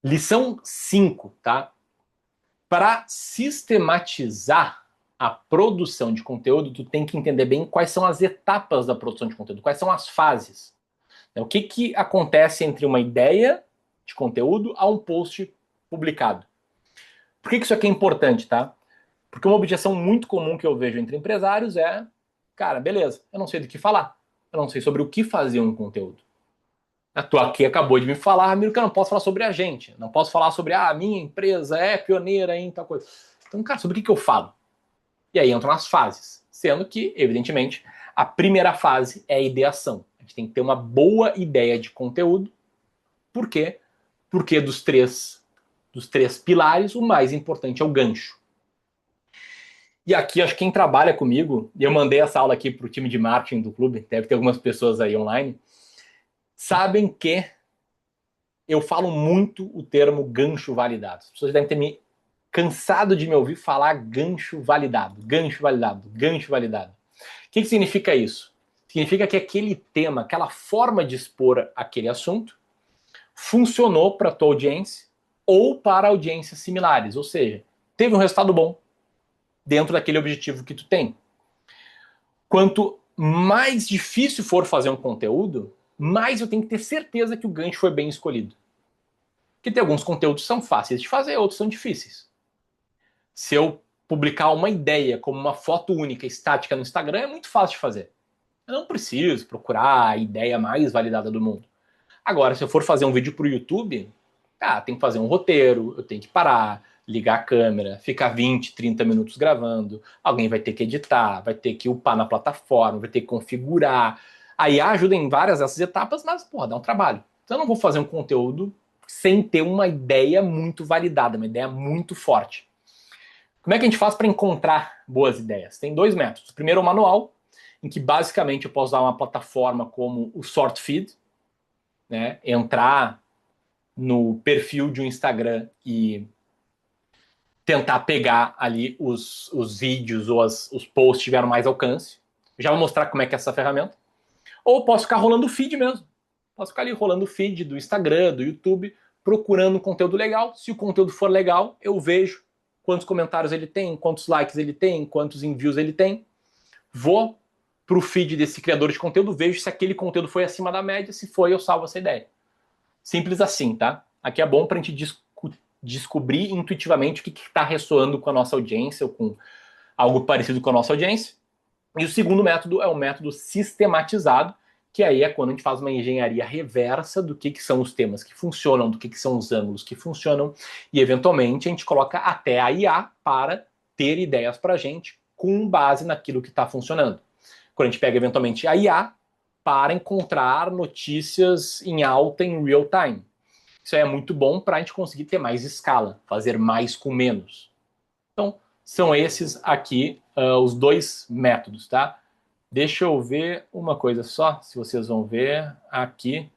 Lição 5, tá? Para sistematizar a produção de conteúdo, tu tem que entender bem quais são as etapas da produção de conteúdo, quais são as fases. O que, que acontece entre uma ideia de conteúdo a um post publicado. Por que, que isso aqui é importante, tá? Porque uma objeção muito comum que eu vejo entre empresários é, cara, beleza, eu não sei do que falar, eu não sei sobre o que fazer um conteúdo. A tua aqui acabou de me falar, Ramiro, que eu não posso falar sobre a gente. Não posso falar sobre a minha empresa é pioneira em tal coisa. Então, cara, sobre o que eu falo? E aí entram as fases. Sendo que, evidentemente, a primeira fase é a ideação. A gente tem que ter uma boa ideia de conteúdo. Por quê? Porque dos três pilares, o mais importante é o gancho. E aqui, acho que quem trabalha comigo, e eu mandei essa aula aqui para o time de marketing do clube, deve ter algumas pessoas aí online, sabem que eu falo muito o termo gancho validado. As pessoas devem ter me cansado de me ouvir falar gancho validado, gancho validado, gancho validado. O que significa isso? Significa que aquele tema, aquela forma de expor aquele assunto, funcionou para a tua audiência ou para audiências similares, ou seja, teve um resultado bom dentro daquele objetivo que tu tem. Quanto mais difícil for fazer um conteúdo, mais eu tenho que ter certeza que o gancho foi bem escolhido. Porque tem alguns conteúdos que são fáceis de fazer, outros são difíceis. Se eu publicar uma ideia como uma foto única estática no Instagram, é muito fácil de fazer. Eu não preciso procurar a ideia mais validada do mundo. Agora, se eu for fazer um vídeo para o YouTube, tem que fazer um roteiro, eu tenho que parar, ligar a câmera, ficar 20, 30 minutos gravando, alguém vai ter que editar, vai ter que upar na plataforma, vai ter que configurar. A IA ajuda em várias dessas etapas, mas, porra, dá um trabalho. Então eu não vou fazer um conteúdo sem ter uma ideia muito validada, uma ideia muito forte. Como é que a gente faz para encontrar boas ideias? Tem dois métodos. O primeiro é o manual, em que basicamente eu posso usar uma plataforma como o SortFeed, né? Entrar no perfil de um Instagram e tentar pegar ali os vídeos ou os posts que tiveram mais alcance. Já vou mostrar como é que é essa ferramenta. Ou posso ficar rolando o feed mesmo. Posso ficar ali rolando o feed do Instagram, do YouTube, procurando um conteúdo legal. Se o conteúdo for legal, eu vejo quantos comentários ele tem, quantos likes ele tem, quantos envios ele tem. Vou pro feed desse criador de conteúdo, vejo se aquele conteúdo foi acima da média. Se foi, eu salvo essa ideia. Simples assim, tá? Aqui é bom para a gente descobrir intuitivamente o que está ressoando com a nossa audiência ou com algo parecido com a nossa audiência. E o segundo método é o método sistematizado, que aí é quando a gente faz uma engenharia reversa do que são os temas que funcionam, do que são os ângulos que funcionam, e eventualmente a gente coloca até a IA para ter ideias para a gente com base naquilo que está funcionando. Quando a gente pega eventualmente a IA para encontrar notícias em alta em real time. Isso é muito bom para a gente conseguir ter mais escala, fazer mais com menos. Então, são esses aqui os dois métodos, tá? Deixa eu ver uma coisa só, se vocês vão ver aqui.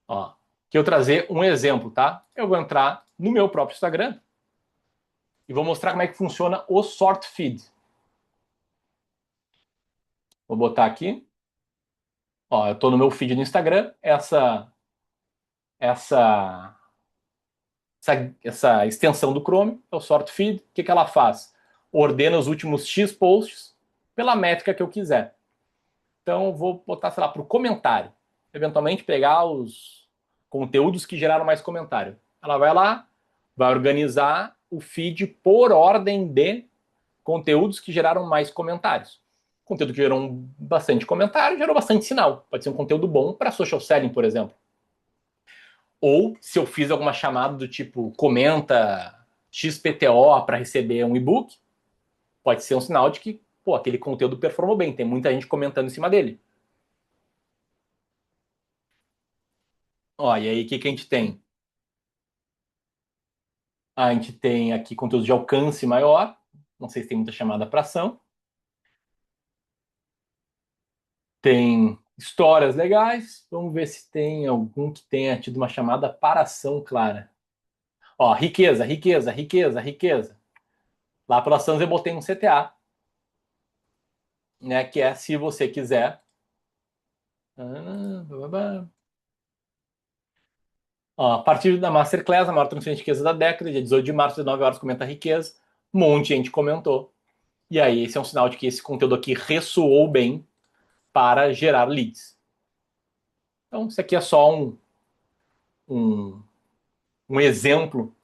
Ó, que eu trazer um exemplo, tá? Eu vou entrar no meu próprio Instagram e vou mostrar como é que funciona o Sort Feed. Vou botar aqui. Ó, eu estou no meu feed do Instagram. Essa essa extensão do Chrome, é o Sort Feed. O que ela faz? Ordena os últimos X posts pela métrica que eu quiser. Então, vou botar, sei lá, para o comentário. Eventualmente, pegar os conteúdos que geraram mais comentário. Ela vai lá, vai organizar o feed por ordem de conteúdos que geraram mais comentários. Conteúdo que gerou bastante comentário, gerou bastante sinal. Pode ser um conteúdo bom para social selling, por exemplo. Ou se eu fiz alguma chamada do tipo comenta XPTO para receber um e-book, pode ser um sinal de que pô, aquele conteúdo performou bem, tem muita gente comentando em cima dele. Ó, e aí o que, que a gente tem? A gente tem aqui conteúdo de alcance maior, não sei se tem muita chamada para ação. Tem histórias legais, vamos ver se tem algum que tenha tido uma chamada para ação clara. Ó, riqueza, riqueza, riqueza, riqueza. Lá pelas ações eu botei um CTA, né, que é se você quiser. Ó, a partir da Masterclass, a maior transferência de riqueza da década, dia 18 de março, 19 horas, comenta a riqueza. Um monte de gente comentou. E aí, esse é um sinal de que esse conteúdo aqui ressoou bem para gerar leads. Então, isso aqui é só um, um exemplo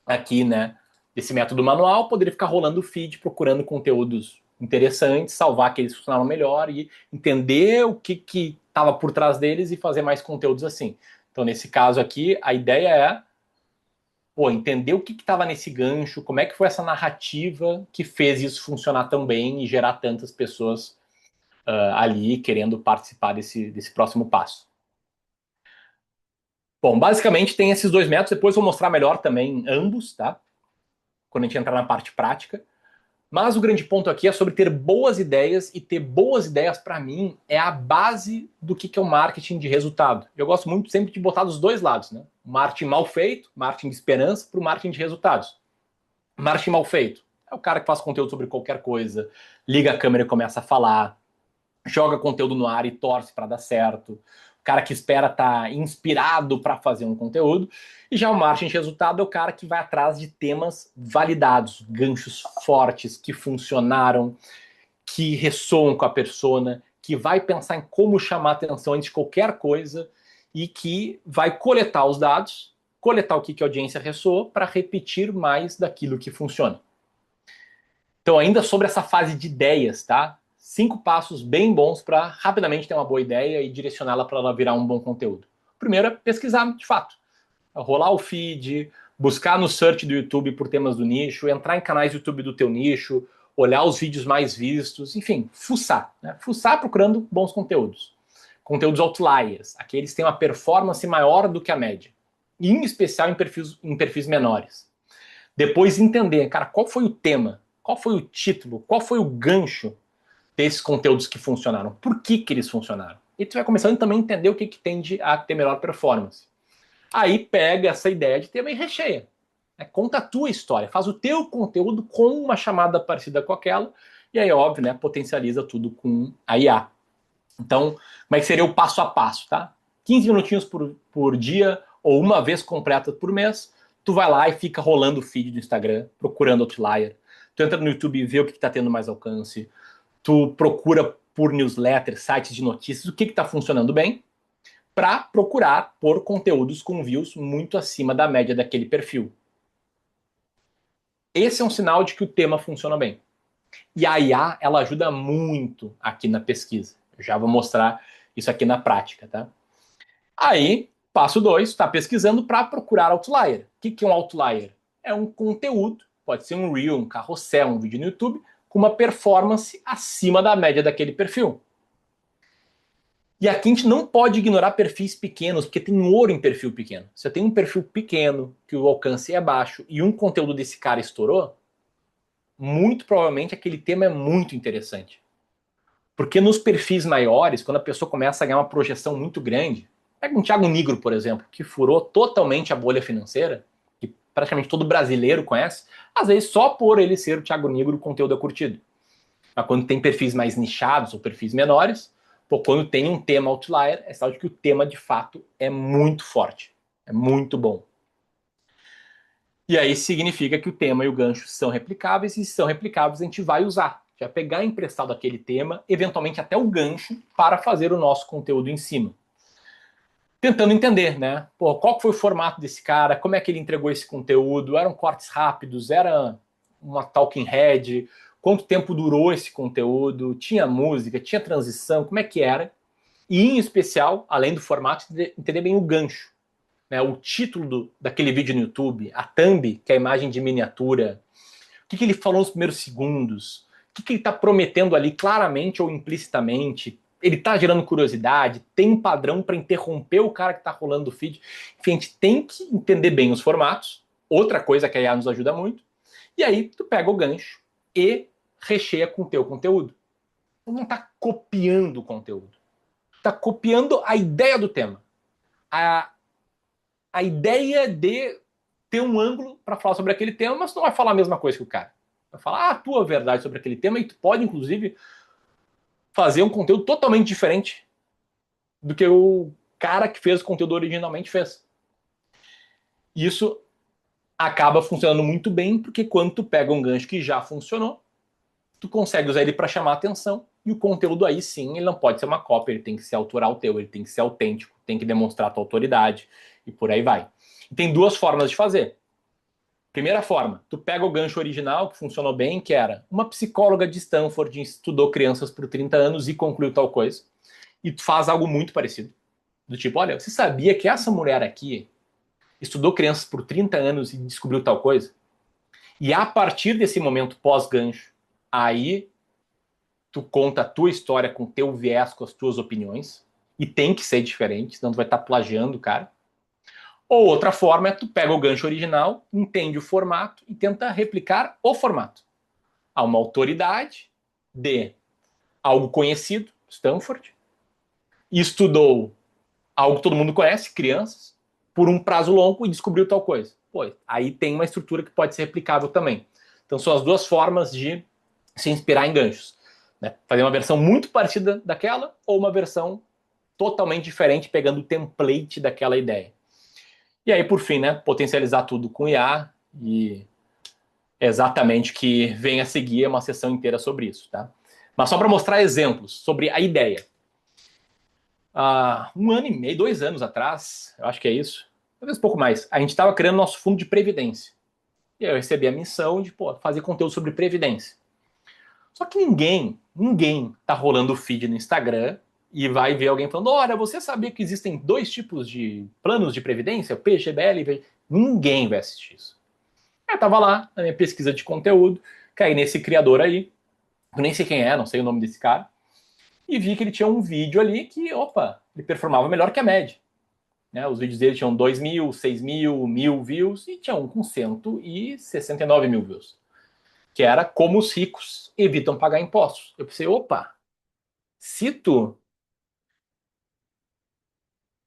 aqui, né, desse método manual. Poderia ficar rolando o feed, procurando conteúdos interessantes, salvar aqueles que funcionaram melhor e entender o que estava por trás deles e fazer mais conteúdos assim. Então, nesse caso aqui, a ideia é entender o que estava nesse gancho, como é que foi essa narrativa que fez isso funcionar tão bem e gerar tantas pessoas ali querendo participar desse próximo passo. Bom, basicamente tem esses dois métodos, depois eu vou mostrar melhor também ambos, tá? Quando a gente entrar na parte prática. Mas o grande ponto aqui é sobre ter boas ideias, e ter boas ideias, para mim, é a base do que é o marketing de resultado. Eu gosto muito sempre de botar dos dois lados, né? O marketing mal feito, marketing de esperança, para o marketing de resultados. Marketing mal feito é o cara que faz conteúdo sobre qualquer coisa, liga a câmera e começa a falar, joga conteúdo no ar e torce para dar certo. O cara que espera estar inspirado para fazer um conteúdo. E já o marketing de resultado é o cara que vai atrás de temas validados, ganchos fortes, que funcionaram, que ressoam com a persona, que vai pensar em como chamar atenção antes de qualquer coisa e que vai coletar os dados, coletar o que a audiência ressoou para repetir mais daquilo que funciona. Então, ainda sobre essa fase de ideias, tá? 5 passos bem bons para rapidamente ter uma boa ideia e direcioná-la para ela virar um bom conteúdo. Primeiro é pesquisar, de fato. Rolar o feed, buscar no search do YouTube por temas do nicho, entrar em canais do YouTube do teu nicho, olhar os vídeos mais vistos, enfim, fuçar. Né? Fuçar procurando bons conteúdos. Conteúdos outliers, aqueles que têm uma performance maior do que a média. E em especial em perfis menores. Depois entender, cara, qual foi o tema, qual foi o título, qual foi o gancho desses conteúdos que funcionaram, por que eles funcionaram. E tu vai começando também a entender o que tende a ter melhor performance. Aí pega essa ideia de tema e recheia. Né? Conta a tua história, faz o teu conteúdo com uma chamada parecida com aquela, e aí, óbvio, né, potencializa tudo com a IA. Então, como é que seria o passo a passo, tá? 15 minutinhos por dia, ou uma vez completa por mês, tu vai lá e fica rolando o feed do Instagram, procurando outlier. Tu entra no YouTube e vê o que está tendo mais alcance. Tu procura por newsletter, sites de notícias, o que está funcionando bem, para procurar por conteúdos com views muito acima da média daquele perfil. Esse é um sinal de que o tema funciona bem. E a IA, ela ajuda muito aqui na pesquisa. Eu já vou mostrar isso aqui na prática, tá? Aí, passo 2, está pesquisando para procurar outlier. O que é um outlier? É um conteúdo, pode ser um reel, um carrossel, um vídeo no YouTube, com uma performance acima da média daquele perfil. E aqui a gente não pode ignorar perfis pequenos, porque tem ouro em perfil pequeno. Se eu tenho um perfil pequeno, que o alcance é baixo, e um conteúdo desse cara estourou, muito provavelmente aquele tema é muito interessante. Porque nos perfis maiores, quando a pessoa começa a ganhar uma projeção muito grande, pega um Thiago Nigro, por exemplo, que furou totalmente a bolha financeira, que praticamente todo brasileiro conhece, às vezes só por ele ser o Thiago Nigro o conteúdo é curtido. Mas quando tem perfis mais nichados ou perfis menores, quando tem um tema outlier, é sinal de que o tema de fato é muito forte, é muito bom. E aí significa que o tema e o gancho são replicáveis, e se são replicáveis a gente vai usar. Já pegar emprestado aquele tema, eventualmente até o gancho, para fazer o nosso conteúdo em cima. Tentando entender, né? Qual foi o formato desse cara, como é que ele entregou esse conteúdo, eram cortes rápidos, era uma talking head, quanto tempo durou esse conteúdo, tinha música, tinha transição, como é que era. E em especial, além do formato, entender bem o gancho. Né? O título daquele vídeo no YouTube, a thumb, que é a imagem de miniatura, o que ele falou nos primeiros segundos, o que ele está prometendo ali claramente ou implicitamente, ele está gerando curiosidade, tem um padrão para interromper o cara que está rolando o feed. Enfim, a gente tem que entender bem os formatos, outra coisa que a IA nos ajuda muito, e aí tu pega o gancho e recheia com o teu conteúdo. Tu não está copiando o conteúdo, está copiando a ideia do tema, a ideia de ter um ângulo para falar sobre aquele tema, mas tu não vai falar a mesma coisa que o cara. Vai falar a tua verdade sobre aquele tema, e tu pode, inclusive, fazer um conteúdo totalmente diferente do que o cara que fez o conteúdo originalmente fez. Isso acaba funcionando muito bem, porque quando tu pega um gancho que já funcionou, tu consegue usar ele para chamar a atenção, e o conteúdo aí sim, ele não pode ser uma cópia, ele tem que ser autoral teu, ele tem que ser autêntico, tem que demonstrar a tua autoridade, e por aí vai. E tem duas formas de fazer. Primeira forma, tu pega o gancho original, que funcionou bem, que era uma psicóloga de Stanford estudou crianças por 30 anos e concluiu tal coisa, e tu faz algo muito parecido. Do tipo, olha, você sabia que essa mulher aqui estudou crianças por 30 anos e descobriu tal coisa? E a partir desse momento pós-gancho, aí tu conta a tua história com teu viés, com as tuas opiniões, e tem que ser diferente, senão tu vai estar plagiando, cara. Ou outra forma é tu pega o gancho original, entende o formato e tenta replicar o formato. Há uma autoridade de algo conhecido, Stanford, e estudou algo que todo mundo conhece, crianças, por um prazo longo e descobriu tal coisa. Pô, aí tem uma estrutura que pode ser replicável também. Então são as duas formas de se inspirar em ganchos. Né? Fazer uma versão muito parecida daquela ou uma versão totalmente diferente, pegando o template daquela ideia. E aí, por fim, né, potencializar tudo com IA e exatamente o que vem a seguir é uma sessão inteira sobre isso. Tá? Mas só para mostrar exemplos sobre a ideia. Um ano e meio, 2 anos atrás, eu acho que é isso, talvez um pouco mais, a gente estava criando nosso fundo de previdência. E aí eu recebi a missão de fazer conteúdo sobre previdência. Só que ninguém tá rolando o feed no Instagram e vai ver alguém falando: olha, você sabia que existem dois tipos de planos de previdência, PGBL? Ninguém vai assistir isso. Eu tava lá na minha pesquisa de conteúdo, caí nesse criador aí, eu nem sei quem é, não sei o nome desse cara, e vi que ele tinha um vídeo ali que, opa, ele performava melhor que a média. Né? Os vídeos dele tinham 2.000, 6.000, 1.000 views e tinha um com 169 mil views. Que era como os ricos evitam pagar impostos. Eu pensei, opa, se tu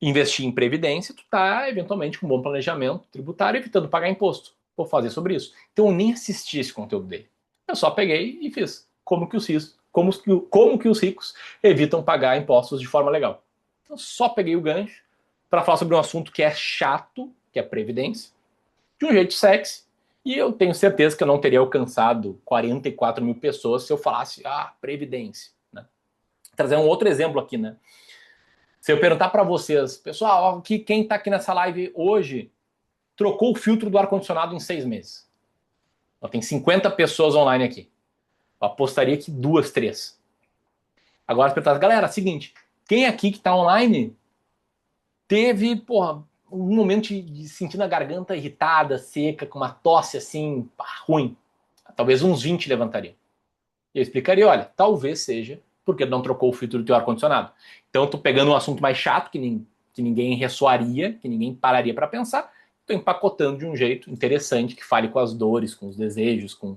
investir em previdência, tu tá eventualmente com um bom planejamento tributário evitando pagar imposto. Vou fazer sobre isso. Então eu nem assisti esse conteúdo dele. Eu só peguei e fiz. Como que os ricos evitam pagar impostos de forma legal. Então só peguei o gancho para falar sobre um assunto que é chato, que é previdência, de um jeito sexy, e eu tenho certeza que eu não teria alcançado 44 mil pessoas se eu falasse, previdência. Né? Vou trazer um outro exemplo aqui, né? Se eu perguntar para vocês, pessoal, quem está aqui nessa live hoje trocou o filtro do ar-condicionado em 6 meses. Tem 50 pessoas online aqui. Eu apostaria que 2, 3. Agora, perguntar, galera, seguinte, quem aqui que está online teve, um momento de sentir a garganta irritada, seca, com uma tosse assim, ruim? Talvez uns 20 levantariam. E eu explicaria, olha, talvez seja porque não trocou o filtro do teu ar-condicionado. Então, eu tô pegando um assunto mais chato, que ninguém ressoaria, que ninguém pararia para pensar, tô empacotando de um jeito interessante, que fale com as dores, com os desejos, com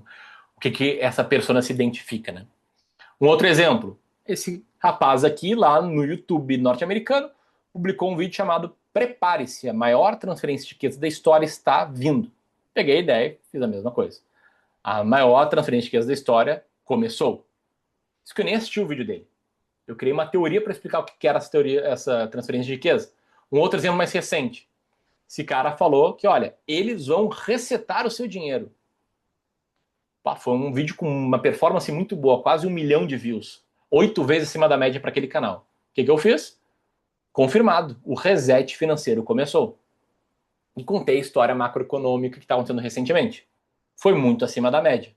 o que essa pessoa se identifica, né? Um outro exemplo, esse rapaz aqui, lá no YouTube norte-americano, publicou um vídeo chamado Prepare-se, a maior transferência de riqueza da história está vindo. Peguei a ideia e fiz a mesma coisa. A maior transferência de riqueza da história começou. Isso que eu nem assisti o vídeo dele. Eu criei uma teoria para explicar o que era essa transferência de riqueza. Um outro exemplo mais recente. Esse cara falou que, olha, eles vão resetar o seu dinheiro. Foi um vídeo com uma performance muito boa, quase 1 milhão de views. 8 vezes acima da média para aquele canal. O que eu fiz? Confirmado. O reset financeiro começou. E contei a história macroeconômica que está acontecendo recentemente. Foi muito acima da média.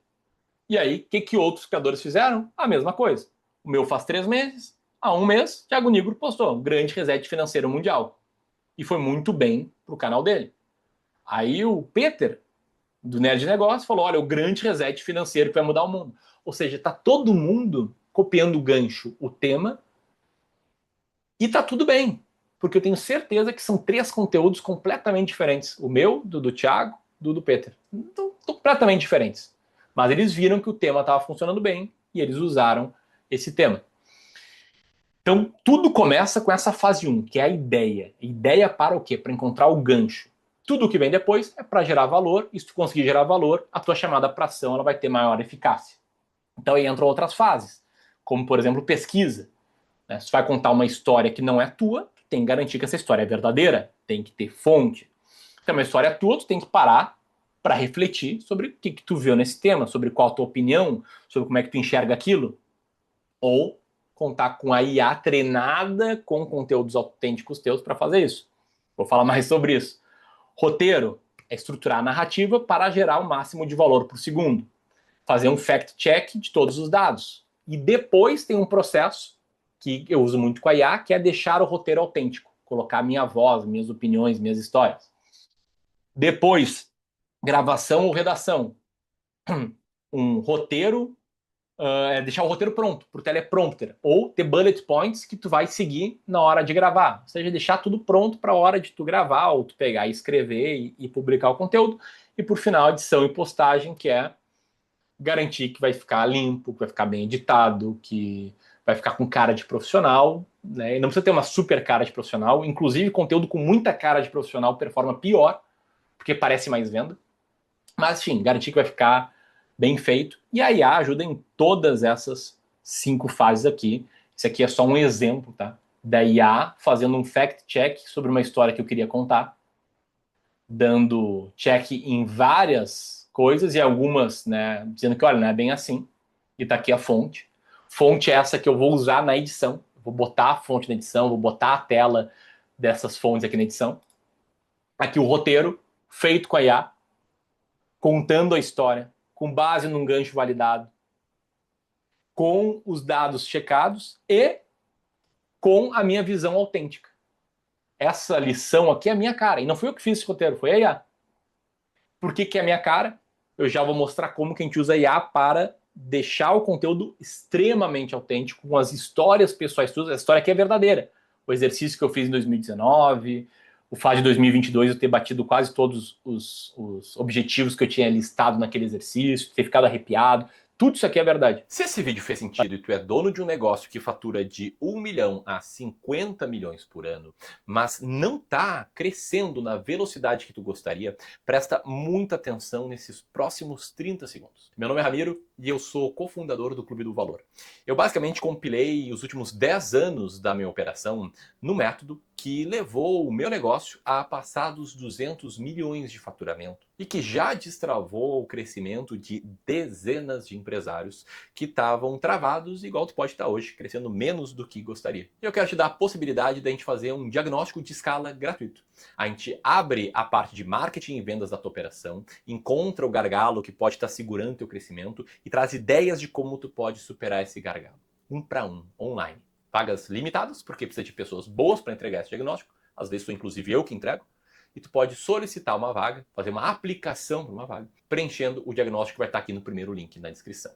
E aí, o que outros criadores fizeram? A mesma coisa. O meu faz 3 meses, há um mês, Thiago Nigro postou um grande reset financeiro mundial. E foi muito bem pro canal dele. Aí o Peter, do Nerd de Negócio, falou, olha, o grande reset financeiro que vai mudar o mundo. Ou seja, tá todo mundo copiando o gancho, o tema, e tá tudo bem. Porque eu tenho certeza que são 3 conteúdos completamente diferentes. O meu, do Thiago, do Peter. Então, completamente diferentes. Mas eles viram que o tema estava funcionando bem e eles usaram esse tema. Então, tudo começa com essa fase 1, que é a ideia. Ideia para o quê? Para encontrar o gancho. Tudo que vem depois é para gerar valor, e se tu conseguir gerar valor, a tua chamada para ação ela vai ter maior eficácia. Então aí entram outras fases, como por exemplo pesquisa. Né? Se tu vai contar uma história que não é tua, tu tem que garantir que essa história é verdadeira, tem que ter fonte. tem uma história tua, tu tem que parar para refletir sobre o que tu viu nesse tema, sobre qual a tua opinião, sobre como é que tu enxerga aquilo, ou contar com a IA treinada com conteúdos autênticos teus para fazer isso. Vou falar mais sobre isso. Roteiro é estruturar a narrativa para gerar o máximo de valor por segundo. Fazer um fact-check de todos os dados. E depois tem um processo que eu uso muito com a IA, que é deixar o roteiro autêntico. Colocar minha voz, minhas opiniões, minhas histórias. Depois, gravação ou redação. Um roteiro, deixar o roteiro pronto, por teleprompter. Ou ter bullet points que tu vai seguir na hora de gravar. Ou seja, deixar tudo pronto para a hora de tu gravar, ou tu pegar e escrever e publicar o conteúdo. E por final, edição e postagem, que é garantir que vai ficar limpo, que vai ficar bem editado, que vai ficar com cara de profissional, né? E não precisa ter uma super cara de profissional. Inclusive, conteúdo com muita cara de profissional performa pior, porque parece mais venda. Mas, enfim, garantir que vai ficar bem feito. E a IA ajuda em todas essas 5 fases aqui. Esse aqui é só um exemplo, tá? Da IA fazendo um fact-check sobre uma história que eu queria contar, dando check em várias coisas e algumas, né, dizendo que, olha, não é bem assim. E tá aqui a fonte. Fonte é essa que eu vou usar na edição. Vou botar a fonte na edição, vou botar a tela dessas fontes aqui na edição. Aqui o roteiro, feito com a IA, contando a história, com base num gancho validado, com os dados checados e com a minha visão autêntica. Essa lição aqui é a minha cara. E não fui eu que fiz esse roteiro, foi a IA. Por que é a minha cara? Eu já vou mostrar como que a gente usa a IA para deixar o conteúdo extremamente autêntico, com as histórias pessoais tuas. A história aqui é verdadeira. O exercício que eu fiz em 2019, o fato de 2022 eu ter batido quase todos os objetivos que eu tinha listado naquele exercício, ter ficado arrepiado. Tudo isso aqui é verdade. Se esse vídeo fez sentido e tu é dono de um negócio que fatura de 1 milhão a 50 milhões por ano, mas não está crescendo na velocidade que tu gostaria, presta muita atenção nesses próximos 30 segundos. Meu nome é Ramiro e eu sou cofundador do Clube do Valor. Eu basicamente compilei os últimos 10 anos da minha operação no método que levou o meu negócio a passar dos 200 milhões de faturamento e que já destravou o crescimento de dezenas de empresários que estavam travados, igual tu pode estar hoje, crescendo menos do que gostaria. E eu quero te dar a possibilidade de a gente fazer um diagnóstico de escala gratuito. A gente abre a parte de marketing e vendas da tua operação, encontra o gargalo que pode estar segurando teu crescimento e traz ideias de como tu pode superar esse gargalo. 1 para 1, online. Vagas limitadas, porque precisa de pessoas boas para entregar esse diagnóstico. Às vezes sou inclusive eu que entrego. E tu pode solicitar uma vaga, fazer uma aplicação para uma vaga, preenchendo o diagnóstico que vai estar aqui no primeiro link na descrição.